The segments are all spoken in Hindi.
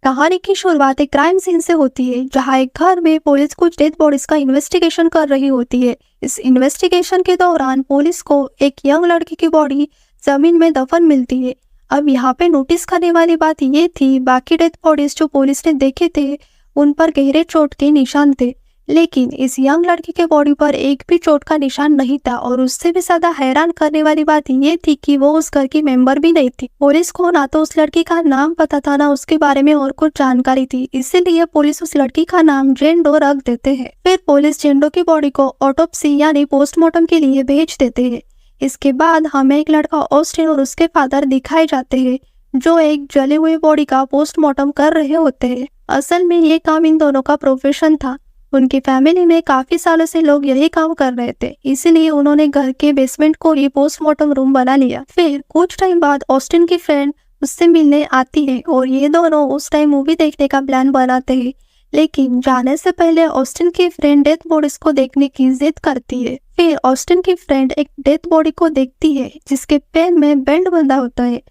कहानी की शुरुआत एक क्राइम सीन से होती है, जहां एक घर में पुलिस कुछ डेड बॉडीज का इन्वेस्टिगेशन कर रही होती है। इस इन्वेस्टिगेशन के दौरान पुलिस को एक यंग लड़की की बॉडी जमीन में दफन मिलती है। अब यहाँ पे नोटिस करने वाली बात ये थी, बाकी डेड बॉडीज जो पुलिस ने देखे थे उन पर गहरे चोट के निशान थे, लेकिन इस यंग लड़की के बॉडी पर एक भी चोट का निशान नहीं था। और उससे भी ज्यादा हैरान करने वाली बात ये थी कि वो उस घर की मेंबर भी नहीं थी। पुलिस को ना तो उस लड़की का नाम पता था, ना उसके बारे में और कुछ जानकारी थी, इसीलिए पुलिस उस लड़की का नाम जेन डो रख देते हैं। फिर पुलिस जेन डो की बॉडी को ऑटोप्सी यानी पोस्टमार्टम के लिए भेज देते हैं। इसके बाद हमें एक लड़का ऑस्टिन और उसके फादर दिखाए जाते हैं, जो एक जले हुए बॉडी का पोस्टमार्टम कर रहे होते हैं। असल में ये काम इन दोनों का प्रोफेशन था। उनकी फैमिली में काफी सालों से लोग यही काम कर रहे थे, इसीलिए उन्होंने घर के बेसमेंट को ही पोस्टमार्टम रूम बना लिया। फिर कुछ टाइम बाद ऑस्टिन की फ्रेंड उससे मिलने आती है और ये दोनों उस टाइम मूवी देखने का प्लान बनाते हैं। लेकिन जाने से पहले ऑस्टिन की फ्रेंड डेथ बॉडीज को देखने की जिद करती है। फिर ऑस्टिन की फ्रेंड एक डेथ बॉडी को देखती है जिसके पैर में बेल्ट बंधा होता है।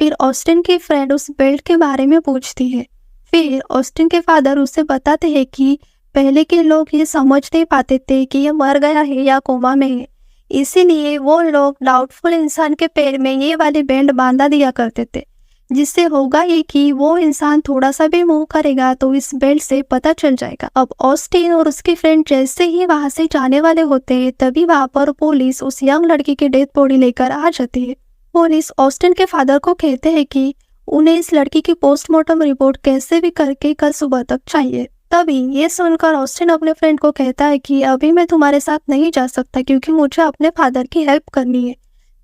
फिर ऑस्टिन की फ्रेंड उस बेल्ट के बारे में पूछती है। फिर ऑस्टिन के फादर उसे बताते हैं कि पहले के लोग ये समझ नहीं पाते थे कि ये मर गया है या कोमा में है, इसीलिए वो लोग डाउटफुल इंसान के पैर में ये वाली बैंड बांधा दिया करते थे, जिससे होगा ये कि वो इंसान थोड़ा सा भी मूव करेगा तो इस बेल्ट से पता चल जाएगा। अब ऑस्टिन और उसकी फ्रेंड जैसे ही वहां से जाने वाले होते हैं, तभी वहां पर पुलिस उस यंग लड़की की डेथ बॉडी लेकर आ जाती है। पुलिस ऑस्टिन के फादर को कहते हैं कि उन्हें इस लड़की की पोस्टमार्टम रिपोर्ट कैसे भी करके कल सुबह तक चाहिए। तभी ये सुनकर ऑस्टिन अपने फ्रेंड को कहता है कि अभी मैं तुम्हारे साथ नहीं जा सकता क्योंकि मुझे अपने फादर की हेल्प करनी है,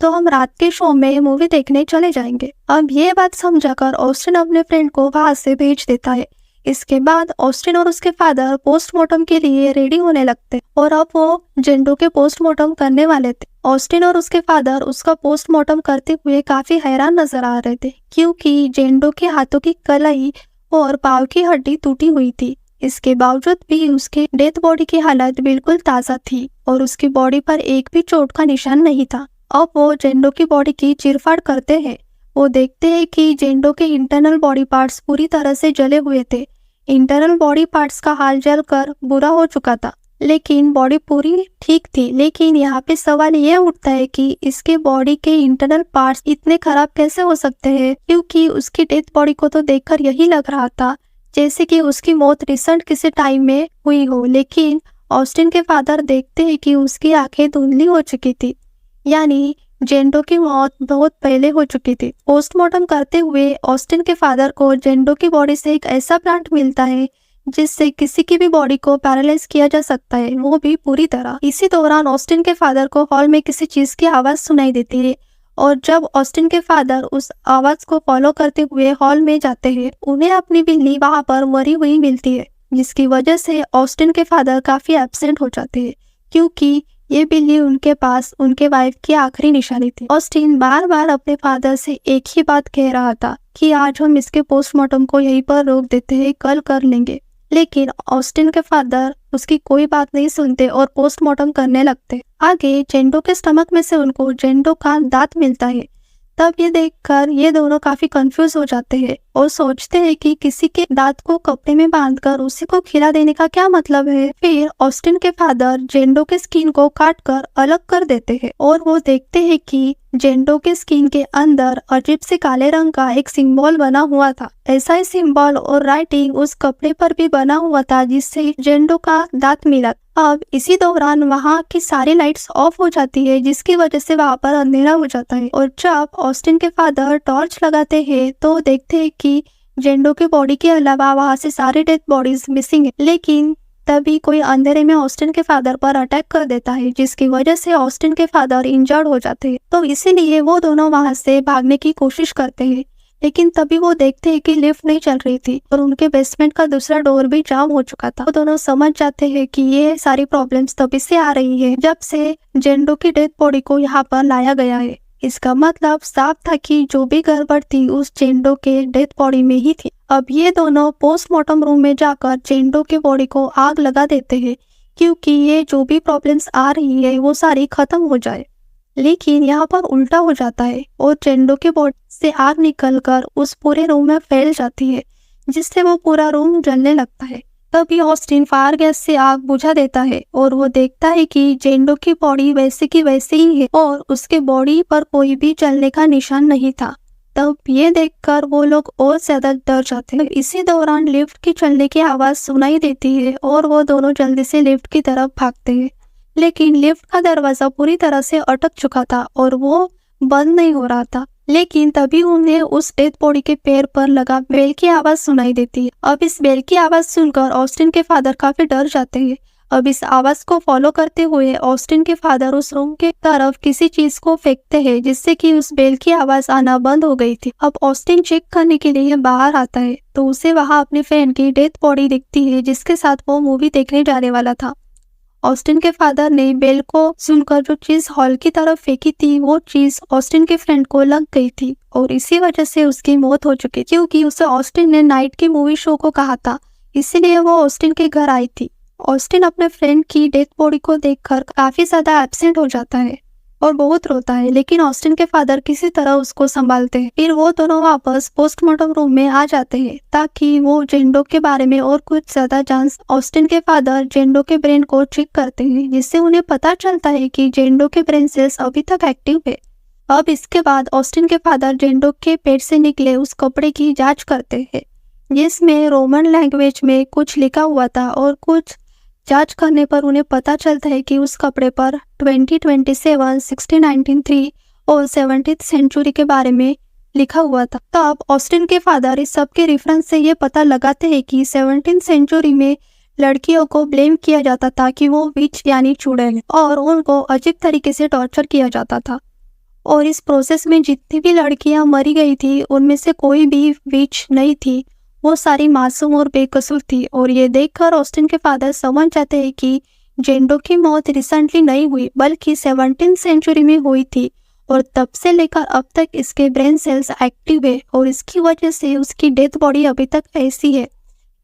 तो हम रात के शो में मूवी देखने चले जाएंगे। अब ये बात समझाकर ऑस्टिन अपने फ्रेंड को वहां से भेज देता है। इसके बाद ऑस्टिन और उसके फादर पोस्टमार्टम के लिए रेडी होने लगते और अब वो जेन डो के पोस्टमार्टम करने वाले थे। ऑस्टिन और उसके फादर उसका पोस्टमार्टम करते हुए काफी हैरान नजर आ रहे थे, क्योंकि जेन डो के हाथों की कलाई और पाँव की हड्डी टूटी हुई थी। इसके बावजूद भी उसके डेथ बॉडी की हालत बिल्कुल ताज़ा थी और उसकी बॉडी पर एक भी चोट का निशान नहीं था। अब वो जेन डो की बॉडी की चीरफाड़ करते हैं। वो देखते हैं कि जेन डो के इंटरनल बॉडी पार्ट्स पूरी तरह से जले हुए थे। इंटरनल बॉडी पार्ट्स का हाल जलकर बुरा हो चुका था, लेकिन बॉडी पूरी ठीक थी। लेकिन यहाँ पे सवाल ये उठता है कि इसके बॉडी के इंटरनल पार्ट्स इतने खराब कैसे हो सकते हैं, क्योंकि उसकी डेथ बॉडी को तो देखकर यही लग रहा था जैसे कि उसकी मौत रिसेंट किसी टाइम में हुई हो। लेकिन ऑस्टिन के फादर देखते हैं कि उसकी आंखें धुंधली हो चुकी थी, यानी जेन डो की मौत बहुत पहले हो चुकी थी। पोस्टमार्टम करते हुए ऑस्टिन के फादर को जेन डो की बॉडी से एक ऐसा प्लांट मिलता है जिससे किसी की भी बॉडी को पैरालाइज किया जा सकता है, वो भी पूरी तरह। इसी दौरान ऑस्टिन के फादर को हॉल में किसी चीज की आवाज सुनाई देती है और जब ऑस्टिन के फादर उस आवाज को फॉलो करते हुए हॉल में जाते हैं, उन्हें अपनी बिल्ली वहां पर मरी हुई मिलती है, जिसकी वजह से ऑस्टिन के फादर काफी एब्सेंट हो जाते हैं, क्योंकि ये बिल्ली उनके पास उनके वाइफ की आखिरी निशानी थी। ऑस्टिन बार बार अपने फादर से एक ही बात कह रहा था कि आज हम इसके पोस्टमार्टम को यहीं पर रोक देते हैं, कल कर लेंगे। लेकिन ऑस्टिन के फादर उसकी कोई बात नहीं सुनते और पोस्टमार्टम करने लगते। आगे जेन डो के स्टमक में से उनको जेन डो का दांत मिलता है। तब ये देखकर ये दोनों काफी कंफ्यूज हो जाते हैं और सोचते हैं कि किसी के दांत को कपड़े में बांधकर उसी को खिला देने का क्या मतलब है। फिर ऑस्टिन के फादर जेन डो के स्किन को काट कर अलग कर देते हैं और वो देखते हैं कि जेन डो के स्किन के अंदर अजीब से काले रंग का एक सिंबल बना हुआ था। ऐसा ही सिंबल और राइटिंग उस कपड़े पर भी बना हुआ था जिससे जेन डो का दांत मिला। अब इसी दौरान वहाँ की सारी लाइट्स ऑफ हो जाती है, जिसकी वजह से वहाँ पर अंधेरा हो जाता है। और जब ऑस्टिन के फादर टॉर्च लगाते हैं तो देखते हैं कि जेन डो के बॉडी के अलावा वहाँ से सारी डेथ बॉडीज मिसिंग है। लेकिन तभी कोई अंधेरे में ऑस्टिन के फादर पर अटैक कर देता है, जिसकी वजह से ऑस्टिन के फादर इंजर्ड हो जाते हैं। तो इसीलिए वो दोनों वहाँ से भागने की कोशिश करते हैं, लेकिन तभी वो देखते हैं कि लिफ्ट नहीं चल रही थी और उनके बेसमेंट का दूसरा डोर भी जाम हो चुका था। वो दोनों समझ जाते हैं कि ये सारी प्रॉब्लम्स तभी से आ रही है जब से जेन डो की डेथ बॉडी को यहाँ पर लाया गया है। इसका मतलब साफ था कि जो भी गड़बड़ थी उस जेन डो के डेथ बॉडी में ही थी। अब ये दोनों पोस्टमार्टम रूम में जाकर जेन डो के बॉडी को आग लगा देते हैं, क्योंकि ये जो भी प्रॉब्लम्स आ रही है वो सारी खत्म हो जाए। लेकिन यहाँ पर उल्टा हो जाता है और जेन डो के बॉडी से आग निकलकर उस पूरे रूम में फैल जाती है, जिससे वो पूरा रूम जलने लगता है। तभी ऑस्टिन फायर गैस से आग बुझा देता है और वो देखता है कि जेंडो की बॉडी वैसे की वैसे ही है और उसके बॉडी पर कोई भी जलने का निशान नहीं था। तब ये देखकर वो लोग और ज्यादा डर जाते हैं। इसी दौरान लिफ्ट की चलने की आवाज सुनाई देती है और वो दोनों जल्दी से लिफ्ट की तरफ भागते हैं, लेकिन लिफ्ट का दरवाजा पूरी तरह से अटक चुका था और वो बंद नहीं हो रहा था। लेकिन तभी उन्हें उस डेड बॉडी के पैर पर लगा बेल की आवाज सुनाई देती है। अब इस बेल की आवाज सुनकर ऑस्टिन के फादर काफी डर जाते हैं। अब इस आवाज को फॉलो करते हुए ऑस्टिन के फादर उस रूम के तरफ किसी चीज को फेंकते हैं, जिससे कि उस बेल की आवाज आना बंद हो गई थी। अब ऑस्टिन चेक करने के लिए बाहर आता है तो उसे वहां अपनी फ्रेंड की डेड बॉडी दिखती है, जिसके साथ वो मूवी देखने जाने वाला था। ऑस्टिन के फादर ने बेल को सुनकर जो चीज हॉल की तरफ फेंकी थी, वो चीज ऑस्टिन के फ्रेंड को लग गई थी और इसी वजह से उसकी मौत हो चुकी, क्योंकि उसे ऑस्टिन ने नाइट की मूवी शो को कहा था, इसीलिए वो ऑस्टिन के घर आई थी। ऑस्टिन अपने फ्रेंड की डेथ बॉडी को देखकर काफी ज्यादा एब्सेंट हो जाता है और बहुत रोता है, लेकिन ऑस्टिन के फादर किसी तरह उसको संभालते हैं। फिर वो दोनों वापस पोस्टमार्टम रूम में आ जाते हैं ताकि वो जेंडो के बारे में और कुछ ज्यादा जान। ऑस्टिन के फादर जेंडो के ब्रेन को चेक करते हैं, जिससे उन्हें पता चलता है कि जेंडो के ब्रेन सेल्स अभी तक एक्टिव है। अब इसके बाद ऑस्टिन के फादर जेंडो के पेट से निकले उस कपड़े की जांच करते हैं, जिसमें रोमन लैंग्वेज में कुछ लिखा हुआ था और कुछ जांच करने पर उन्हें पता चलता है कि उस कपड़े पर 2027, 1693 और 17th सेंचुरी के बारे में लिखा हुआ था। तब ऑस्टिन के फादर इस सब के रेफरेंस से ये पता लगाते हैं कि 17th सेंचुरी में लड़कियों को ब्लेम किया जाता था कि वो विच यानी चुड़ैल, और उनको अजीब तरीके से टॉर्चर किया जाता था। और इस प्रोसेस में जितनी भी लड़कियां मरी गई थी उनमें से कोई भी विच नहीं थी, वो सारी मासूम और बेकसूर थी। और ये देखकर ऑस्टिन के फादर समझ जाते हैं कि जेंडो की मौत रिसेंटली नहीं हुई बल्कि 17th सेंचुरी में हुई थी, और तब से लेकर अब तक इसके ब्रेन सेल्स एक्टिव है और इसकी वजह से उसकी डेथ बॉडी अभी तक ऐसी है।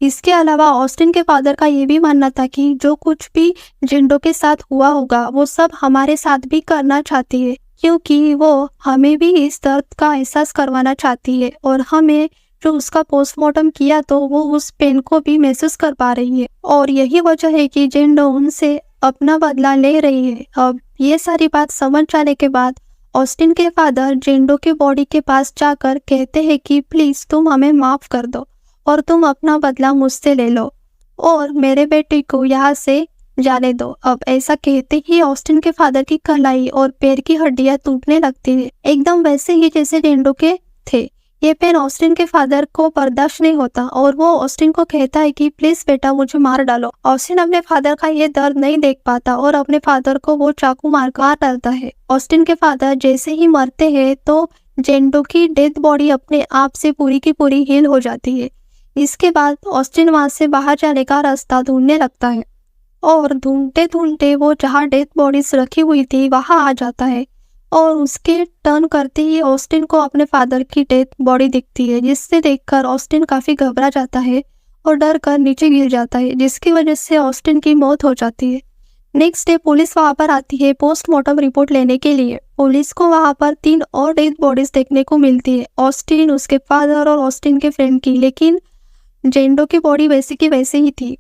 इसके अलावा ऑस्टिन के फादर का ये भी मानना था कि जो कुछ भी जेंडो के साथ हुआ होगा वो सब हमारे साथ भी करना चाहती है, क्योंकि वो हमें भी इस दर्द का एहसास करवाना चाहती है और हमें जो उसका पोस्टमार्टम किया तो वो उस पेन को भी महसूस कर पा रही है, और यही वजह है कि जेंडो उनसे अपना बदला ले रही है। अब ये सारी बात समझ जाने के बाद ऑस्टिन के फादर जेंडो के बॉडी के पास जाकर कहते हैं कि प्लीज तुम हमें माफ कर दो और तुम अपना बदला मुझसे ले लो और मेरे बेटे को यहाँ से जाने दो। अब ऐसा कहते ही ऑस्टिन के फादर की कलाई और पैर की हड्डियां टूटने लगती है, एकदम वैसे ही जैसे जेंडो के थे। ये पेन ऑस्टिन के फादर को बर्दाश्त नहीं होता और वो ऑस्टिन को कहता है कि प्लीज बेटा मुझे मार डालो। ऑस्टिन अपने फादर का ये दर्द नहीं देख पाता और अपने फादर को वो चाकू मार डालता है। ऑस्टिन के फादर जैसे ही मरते हैं तो जेंडो की डेथ बॉडी अपने आप से पूरी की पूरी हील हो जाती है। इसके बाद ऑस्टिन वहां से बाहर जाने का रास्ता ढूंढने लगता है और ढूंढते ढूंढते वो जहाँ डेथ बॉडीज रखी हुई थी वहां आ जाता है, और उसके टर्न करते ही ऑस्टिन को अपने फादर की डेथ बॉडी दिखती है, जिससे देखकर ऑस्टिन काफी घबरा जाता है और डर कर नीचे गिर जाता है, जिसकी वजह से ऑस्टिन की मौत हो जाती है। नेक्स्ट डे पुलिस वहां पर आती है पोस्टमार्टम रिपोर्ट लेने के लिए। पुलिस को वहां पर 3 और डेथ बॉडीज देखने को मिलती है, ऑस्टिन, उसके फादर और ऑस्टिन के फ्रेंड की, लेकिन जेंडो की बॉडी वैसे की वैसे ही थी।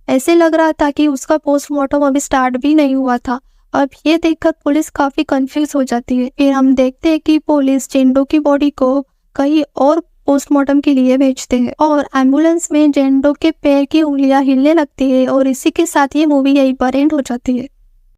ऐसे लग रहा था कि उसका पोस्टमार्टम अभी स्टार्ट भी नहीं हुआ था। अब ये देखकर पुलिस काफी कंफ्यूज हो जाती है। फिर हम देखते हैं कि पुलिस जेंडो की बॉडी को कहीं और पोस्टमार्टम के लिए भेजते हैं और एम्बुलेंस में जेंडो के पैर की उंगलियां हिलने लगती है, और इसी के साथ ये मूवी यहीं पर एंड हो जाती है।